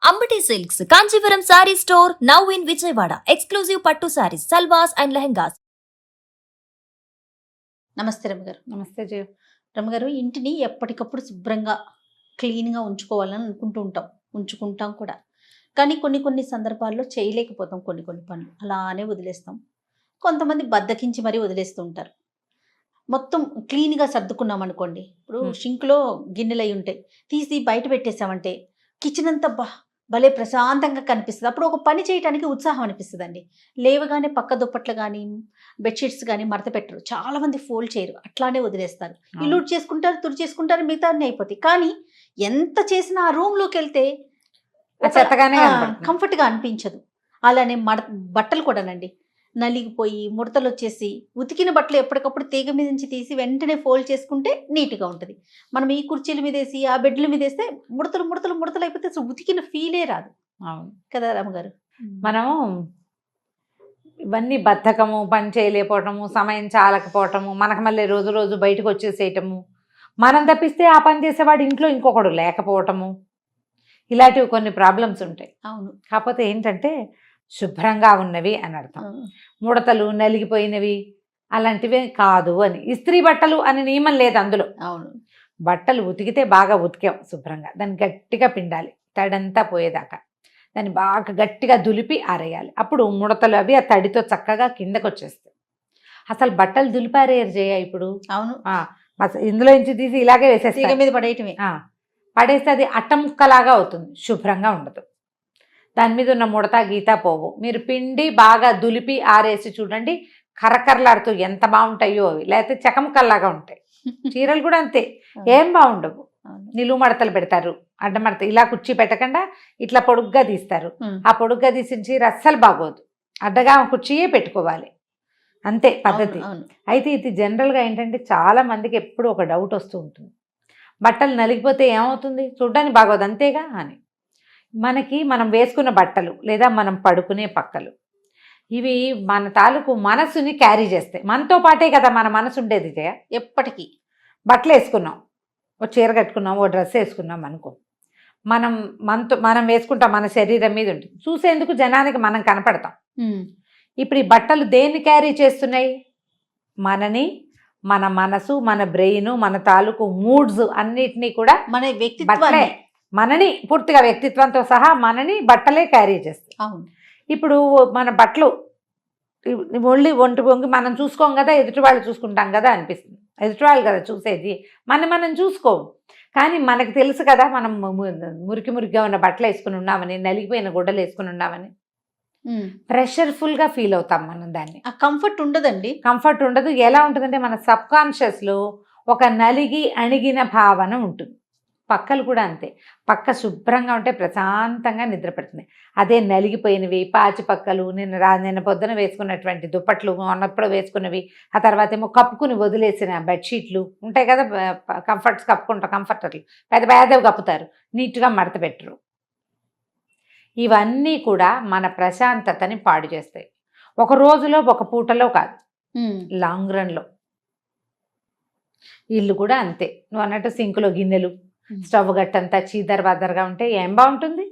Ambati silks Kanchipuram sari store now in Vijayawada. Exclusive పట్టు saris, సల్వాస్ and lehengas. నమస్తే రమగారు. నమస్తే జయ. రమగారు, ఇంటిని ఎప్పటికప్పుడు శుభ్రంగా క్లీన్గా ఉంచుకోవాలని ఉంచుకుంటాం కూడా. కానీ కొన్ని సందర్భాల్లో చేయలేకపోతాం. కొన్ని పనులు అలానే వదిలేస్తాం. కొంతమంది బద్దకించి మరీ వదిలేస్తూ ఉంటారు. మొత్తం క్లీన్గా సర్దుకున్నాం అనుకోండి, ఇప్పుడు షింక్లో గిన్నెలు అయి ఉంటాయి, తీసి బయట పెట్టేసామంటే కిచెన్ అంతా భలే ప్రశాంతంగా కనిపిస్తుంది. అప్పుడు ఒక పని చేయడానికి ఉత్సాహం అనిపిస్తుందండి. లేవగానే పక్క దుప్పట్లు కానీ బెడ్షీట్స్ కానీ మడత పెట్టరు, చాలామంది ఫోల్డ్ చేయరు, అట్లానే వదిలేస్తారు. ఇల్లు చేసుకుంటారు, తుడి చేసుకుంటారు, మిగతా అన్నీ అయిపోతాయి. కానీ ఎంత చేసినా ఆ రూమ్లోకి వెళ్తే కంఫర్ట్గా అనిపించదు. అలానే బట్టలు కూడానండి నలిగిపోయి ముడతలు వచ్చేసి, ఉతికిన బట్టలు ఎప్పటికప్పుడు తీగ మీద నుంచి తీసి వెంటనే ఫోల్డ్ చేసుకుంటే నీట్గా ఉంటుంది. మనం ఈ కుర్చీల మీద వేసి ఆ బెడ్ల మీద వేస్తే ముడతలు అయిపోతే అసలు ఉతికిన ఫీలే రాదు. అవును కదా రామగారు. మనం ఇవన్నీ బద్ధకము, పని చేయలేకపోవటము, సమయం చాలకపోవటము, మనకు మళ్ళీ రోజు బయటకు వచ్చేసేయటము, మనం తప్పిస్తే ఆ పని చేసేవాడు ఇంట్లో ఇంకొకడు లేకపోవటము, ఇలాంటివి కొన్ని ప్రాబ్లమ్స్ ఉంటాయి. అవును. కాకపోతే ఏంటంటే శుభ్రంగా ఉన్నవి అని అర్థం. ముడతలు నలిగిపోయినవి అలాంటివే కాదు అని. ఇస్త్రీ బట్టలు అని నియమం లేదు అందులో. అవును. బట్టలు ఉతికితే బాగా ఉతికాం శుభ్రంగా, దాన్ని గట్టిగా పిండాలి, తడంతా పోయేదాకా దాన్ని బాగా గట్టిగా దులిపి ఆరేయాలి. అప్పుడు ముడతలు అవి ఆ తడితో చక్కగా కిందకు వచ్చేస్తాయి. అసలు బట్టలు దులిపారేయరు చేయ ఇప్పుడు. అవును. ఇందులో నుంచి తీసి ఇలాగే వేసేస్తే మీద పడేయటమే. పడేస్తే అది అట్టముక్కలాగా అవుతుంది, శుభ్రంగా ఉండదు. దాని మీద ఉన్న ముడత గీత పోవు. మీరు పిండి బాగా దులిపి ఆరేసి చూడండి, కరకరలాడుతూ ఎంత బాగుంటాయో అవి. లేకపోతే చకమకల్లాగా ఉంటాయి. చీరలు కూడా అంతే, ఏం బాగుండవు. నిలువు మడతలు పెడతారు, అడ్డమడత ఇలా కుర్చీ పెట్టకుండా ఇట్లా పొడుగ్గా తీస్తారు. ఆ పొడుగ్గా తీసిన చీర అస్సలు బాగోదు. అడ్డగా కుర్చీయే పెట్టుకోవాలి, అంతే పద్ధతి. అయితే ఇది జనరల్గా ఏంటంటే చాలా మందికి ఎప్పుడు ఒక డౌట్ వస్తూ ఉంటుంది, బట్టలు నలిగిపోతే ఏమవుతుంది, చూడ్డానికి బాగోదు అంతేగా అని. మనం వేసుకున్న బట్టలు లేదా మనం పడుకునే పక్కలు, ఇవి మన తాలూకు మనసుని క్యారీ చేస్తాయి. మనతో పాటే కదా మన మనసు ఉండేది జయ. ఎప్పటికీ బట్టలు వేసుకున్నాం, ఓ చీర కట్టుకున్నాం, ఓ డ్రెస్ వేసుకున్నాం అనుకో, మనం వేసుకుంటాం, మన శరీరం మీద ఉంటుంది, చూసేందుకు జనానికి మనం కనపడతాం. ఇప్పుడు ఈ బట్టలు దేన్ని క్యారీ చేస్తున్నాయి? మనని, మన మనసు, మన బ్రెయిన్, మన తాలూకు మూడ్స్ అన్నిటినీ కూడా, మన వ్యక్తిత్వాన్ని, మనని పూర్తిగా వ్యక్తిత్వంతో సహా మనని బట్టలే క్యారీ చేస్తాయి. అవును. ఇప్పుడు మన బట్టలు ఒంటి వంగి మనం చూసుకోం కదా, ఎదుటి వాళ్ళు చూసుకుంటాం కదా అనిపిస్తుంది. ఎదుటి వాళ్ళు కదా చూసేది, మనం చూసుకోము. కానీ మనకు తెలుసు కదా మనం మురికిగా ఉన్న బట్టలు వేసుకుని ఉన్నామని, నలిగిపోయిన గుడ్డలు వేసుకుని ఉన్నామని. ప్రెషర్ఫుల్గా ఫీల్ అవుతాం మనం. దాన్ని కంఫర్ట్ ఉండదండి. కంఫర్ట్ ఉండదు. ఎలా ఉంటుందంటే మన సబ్కాన్షియస్లో ఒక నలిగి అణిగిన భావన ఉంటుంది. పక్కలు కూడా అంతే, పక్క శుభ్రంగా ఉంటే ప్రశాంతంగా నిద్ర పడుతుంది. అదే నలిగిపోయినవి, పాచి పక్కలు, నిన్న పొద్దున వేసుకున్నటువంటి దుప్పట్లు, మొన్నప్పుడు వేసుకున్నవి, ఆ తర్వాత ఏమో కప్పుకుని వదిలేసిన బెడ్షీట్లు ఉంటాయి కదా, కంఫర్టర్లు పెద్దవి కప్పుతారు, నీట్గా మడత పెట్టరు. ఇవన్నీ కూడా మన ప్రశాంతతని పాడు చేస్తాయి. ఒక రోజులో ఒక పూటలో కాదు, లాంగ్ రన్లో. ఇల్లు కూడా అంతే, నువ్వు అన్నట్టు సింకులో గిన్నెలు, స్టవ్ గట్టంతా చీదరబాదరగా ఉంటే ఏం బాగుంటుంది?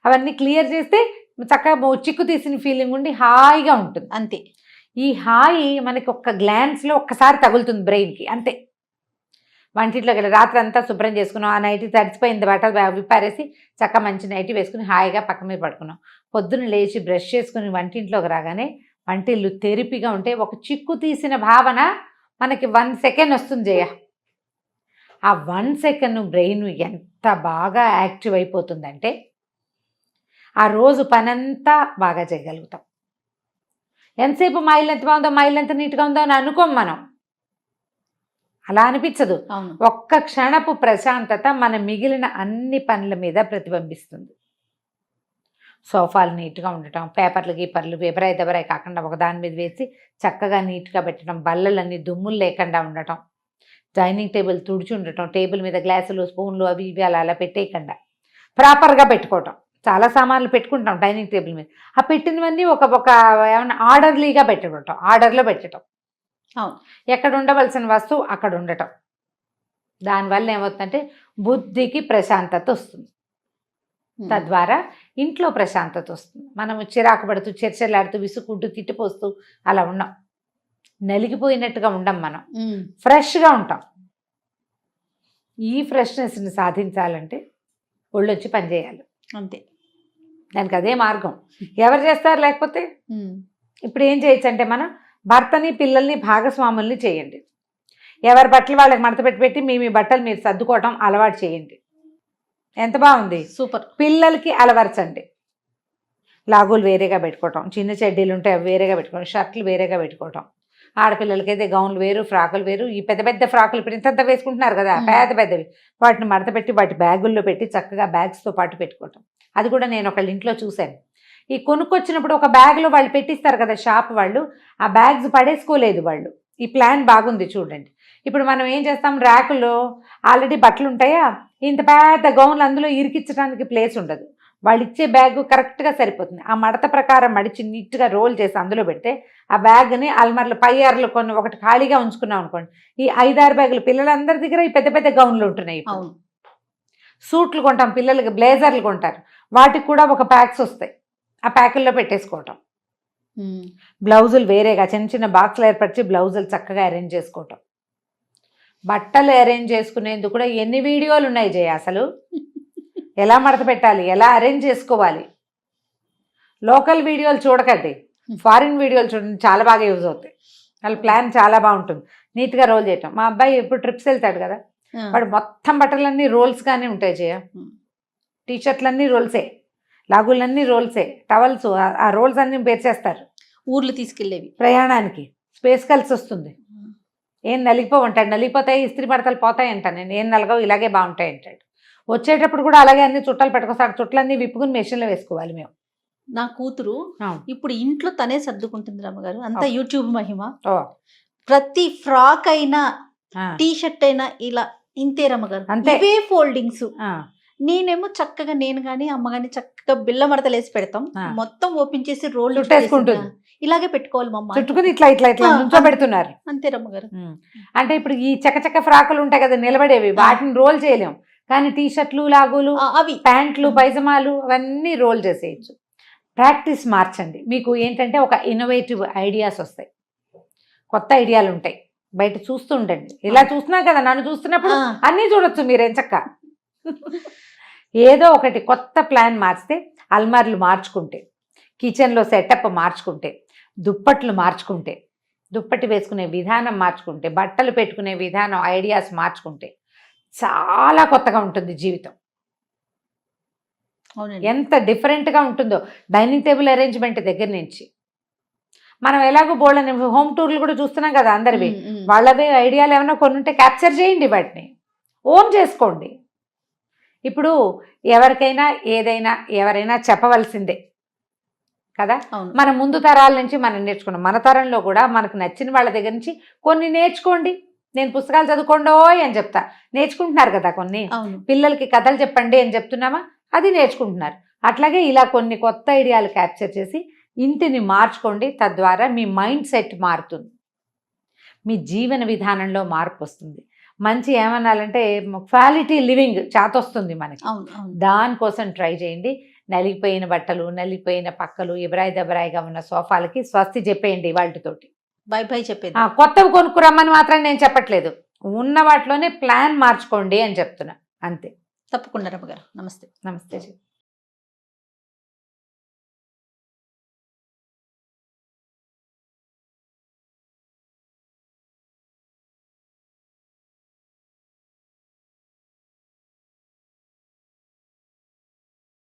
అవన్నీ క్లియర్ చేస్తే చక్కగా చిక్కు తీసిన ఫీలింగ్ ఉండి హాయిగా ఉంటుంది. అంతే. ఈ హాయి మనకి ఒక్క గ్లాన్స్లో ఒక్కసారి తగులుతుంది బ్రెయిన్కి, అంతే. వంటింట్లోకి వెళ్ళి రాత్రి అంతా శుభ్రం చేసుకున్నాం, ఆ నైటీ తడిచిపోయింది, బట్టలు విప్పారేసి చక్క మంచి నైటీ వేసుకుని హాయిగా పక్క మీద పడుకున్నాం. పొద్దున్న లేచి బ్రష్ చేసుకుని వంటింట్లోకి రాగానే వంటిల్లు తెరిపిగా ఉంటే ఒక చిక్కు తీసిన భావన మనకి 1 సెకండ్ వస్తుంది జయ. ఆ 1 సెకండ్ బ్రెయిన్ ఎంత బాగా యాక్టివ్ అయిపోతుందంటే ఆ రోజు పనంతా బాగా చేయగలుగుతాం. ఎంతసేపు మా ఇల్లు ఎంత బాగుందో, మా ఇల్లు ఎంత నీట్గా ఉందో అని అనుకోం మనం, అలా అనిపించదు. ఒక్క క్షణపు ప్రశాంతత మన మిగిలిన అన్ని పనుల మీద ప్రతిబింబిస్తుంది. సోఫాలు నీట్గా ఉండటం, పేపర్లు పేపరాయి దెబ్బరాయి కాకుండా ఒకదాని మీద వేసి చక్కగా నీట్గా పెట్టడం, బల్లలన్నీ దుమ్ములు లేకుండా ఉండటం, డైనింగ్ టేబుల్ తుడిచి ఉండటం, టేబుల్ మీద గ్లాసులు, స్పూన్లు అవి ఇవి అలా పెట్టేయకుండా ప్రాపర్గా పెట్టుకోవటం. చాలా సామాన్లు పెట్టుకుంటాం డైనింగ్ టేబుల్ మీద, ఆ పెట్టినవన్నీ ఒక ఏమన్నా ఆర్డర్లీగా పెట్టుకోవటం, ఆర్డర్లో పెట్టడం. ఎక్కడ ఉండవలసిన వస్తువు అక్కడ ఉండటం. దానివల్ల ఏమవుతుందంటే బుద్ధికి ప్రశాంతత వస్తుంది. తద్వారా ఇంట్లో ప్రశాంతత వస్తుంది. మనం చిరాకు పడుతూ చర్చలాడుతూ విసుక్కుంటూ తిట్టిపోస్తూ అలా ఉన్నాం, నలిగిపోయినట్టుగా ఉండం, మనం ఫ్రెష్గా ఉంటాం. ఈ ఫ్రెష్నెస్ని సాధించాలంటే ఒళ్ళొచ్చి పనిచేయాలి, అంతే. దానికి అదే మార్గం. ఎవరు చేస్తారు? లేకపోతే ఇప్పుడు ఏం చేయొచ్చు అంటే మనం భర్తని పిల్లల్ని భాగస్వాముల్ని చేయండి. ఎవరి బట్టలు వాళ్ళకి మడత పెట్టి మీ బట్టలు మీరు సర్దుకోవటం అలవాటు చేయండి. ఎంత బాగుంది, సూపర్. పిల్లలకి అలవర్చండి. లాగులు వేరేగా పెట్టుకోవటం, చిన్న చెడ్డీలు ఉంటే అవి వేరేగా పెట్టుకోవడం, షర్ట్లు వేరేగా పెట్టుకోవటం. ఆడపిల్లలకైతే గౌన్లు వేరు, ఫ్రాకులు వేరు. ఈ పెద్ద పెద్ద ఫ్రాకులు ఇప్పుడు ఇంతంత వేసుకుంటున్నారు కదా, పెద్దవి, వాటిని మడత పెట్టి వాటి బ్యాగుల్లో పెట్టి చక్కగా బ్యాగ్స్తో పాటు పెట్టుకోవటం. అది కూడా నేను ఒకళ్ళ ఇంట్లో చూశాను. ఈ కొనుక్కొచ్చినప్పుడు ఒక బ్యాగ్లో వాళ్ళు పెట్టిస్తారు కదా షాప్ వాళ్ళు, ఆ బ్యాగ్స్ పడేసుకోలేదు వాళ్ళు. ఈ ప్లాన్ బాగుంది చూడండి. ఇప్పుడు మనం ఏం చేస్తాం, ర్యాకులో ఆల్రెడీ బట్టలు ఉంటాయా, ఇంత పెద్ద గౌన్లు అందులో ఇరికించడానికి ప్లేస్ ఉండదు. వాళ్ళు ఇచ్చే బ్యాగ్ కరెక్ట్గా సరిపోతుంది. ఆ మడత ప్రకారం మడిచి నీట్గా రోల్ చేసి అందులో పెడితే ఆ బ్యాగ్ని అల్మార్లు పై అరలు కొన్ని ఒకటి ఖాళీగా ఉంచుకున్నాం అనుకోండి, ఈ 5-6 బ్యాగులు పిల్లలందరి దగ్గర ఈ పెద్ద పెద్ద గౌన్లు ఉంటున్నాయి. అవును, సూట్లు కొంటాం, పిల్లలకి బ్లేజర్లు కొంటారు, వాటికి కూడా ఒక ప్యాక్స్ వస్తాయి, ఆ ప్యాకుల్లో పెట్టేసుకోవటం. బ్లౌజులు వేరేగా చిన్న చిన్న బాక్స్లు ఏర్పరిచి బ్లౌజులు చక్కగా అరేంజ్ చేసుకోవటం. బట్టలు అరేంజ్ చేసుకునేందుకు కూడా ఎన్ని వీడియోలు ఉన్నాయి జయ, అసలు ఎలా మడత పెట్టాలి, ఎలా అరేంజ్ చేసుకోవాలి. లోకల్ వీడియోలు చూడకండి, ఫారిన్ వీడియోలు చూడండి, చాలా బాగా యూజ్ అవుతాయి. వాళ్ళ ప్లాన్ చాలా బాగుంటుంది, నీట్గా రోల్ చేయటం. మా అబ్బాయి ఎప్పుడు ట్రిప్స్ వెళ్తాడు కదా, వాడు మొత్తం బట్టలన్నీ రోల్స్గానే ఉంటాయి జయ. టీషర్ట్లన్నీ రోల్సే, లాగులన్నీ రోల్సే, టవల్స్ ఆ రోల్స్ అన్నీ పేర్చేస్తారు. ఊర్లు తీసుకెళ్ళేవి ప్రయాణానికి స్పేస్ కలిసి వస్తుంది. ఏం నలిగిపోవంటాడు, నలిగిపోతాయి ఇస్త్రీ బడతలు పోతాయి అంటాను నేను, ఏం నలగవు ఇలాగే బాగుంటాయి అంటాడు. వచ్చేటప్పుడు కూడా అలాగే అన్ని చుట్టాలు పెట్టుకొస్తాడు, చుట్లన్నీ విప్పుకుని మెషిన్లో వేసుకోవాలి మేము. నా కూతురు ఇప్పుడు ఇంట్లో తనే సర్దుకుంటుంది రమ్మగారు, అంతా యూట్యూబ్ మహిమ. ప్రతి ఫ్రాక్ అయినా టీ షర్ట్ అయినా ఇలా ఇంతే రమ్మగారు, ఇవే ఫోల్డింగ్స్. నేనేమో చక్కగా నేను కానీ అమ్మ కానీ చక్కగా బిల్ల మడతలు వేసి పెడతాం, మొత్తం ఓపెన్ చేసి రోల్ చుట్టేసుకుంటుంది. ఇలాగే పెట్టుకోవాలి మమ్మ, చుట్టుకుని ఇట్లా ఇట్లా ఇట్లా నుంచో పెడుతున్నారు. అంతే రమ్మగారు. అంటే ఇప్పుడు ఈ చక్క ఫ్రాకులు ఉంటాయి కదా నిలబడేవి, వాటిని రోల్ చేయలేం, కానీ టీ షర్ట్లు లాగులు అవి ప్యాంట్లు పైజమాలు అవన్నీ రోల్ చేసేయచ్చు. ప్రాక్టీస్ మార్చండి, మీకు ఏంటంటే ఒక ఇన్నోవేటివ్ ఐడియాస్ వస్తాయి, కొత్త ఐడియాలు ఉంటాయి. బయట చూస్తూ ఉండండి, ఇలా చూస్తున్నా కదా, నన్ను చూస్తున్నప్పుడు అన్నీ చూడొచ్చు మీరేం చక్క. ఏదో ఒకటి కొత్త ప్లాన్ మార్చితే, అల్మార్లు మార్చుకుంటే, కిచెన్లో సెటప్ మార్చుకుంటే, దుప్పట్లు మార్చుకుంటే, దుప్పటి వేసుకునే విధానం మార్చుకుంటే, బట్టలు పెట్టుకునే విధానం ఐడియాస్ మార్చుకుంటే చాలా కొత్తగా ఉంటుంది జీవితం. ఎంత డిఫరెంట్గా ఉంటుందో డైనింగ్ టేబుల్ అరేంజ్మెంట్ దగ్గర నుంచి. మనం ఎలాగో బోల్డని హోమ్ టూర్లు కూడా చూస్తున్నాం కదా అందరివి, వాళ్ళవి ఐడియాలు ఏమైనా కొన్ని ఉంటే క్యాప్చర్ చేయండి, వాటిని ఓన్ చేసుకోండి. ఇప్పుడు ఎవరికైనా ఏదైనా ఎవరైనా చెప్పవలసిందే కదా, మన ముందు తరాల నుంచి మనం నేర్చుకున్నాం. మన తరంలో కూడా మనకు నచ్చిన వాళ్ళ దగ్గర నుంచి కొన్ని నేర్చుకోండి. నేను పుస్తకాలు చదువుకోండోయ్ అని చెప్తా, నేర్చుకుంటున్నారు కదా. కొన్ని పిల్లలకి కథలు చెప్పండి అని చెప్తున్నామా, అది నేర్చుకుంటున్నారు. అట్లాగే ఇలా కొన్ని కొత్త ఐడియాలు క్యాప్చర్ చేసి ఇంటిని మార్చుకోండి, తద్వారా మీ మైండ్ సెట్ మారుతుంది, మీ జీవన విధానంలో మార్పు వస్తుంది. మంచి ఏమనాలంటే క్వాలిటీ లివింగ్ చేతొస్తుంది మనకి. దానికోసం ట్రై చేయండి. నలిగిపోయిన బట్టలు, నలిగిపోయిన పక్కలు, ఎబరాయి దెబరాయిగా ఉన్న సోఫాలకి స్వస్తి చెప్పేయండి వాటితోటి, బై బై చెప్పేది. కొత్తవి కొనుక్కురమ్మని మాత్రం నేను చెప్పట్లేదు, ఉన్న వాటిలోనే ప్లాన్ మార్చుకోండి అని చెప్తున్నా, అంతే. తప్పకుండా రమ్మగారు. నమస్తే. నమస్తే.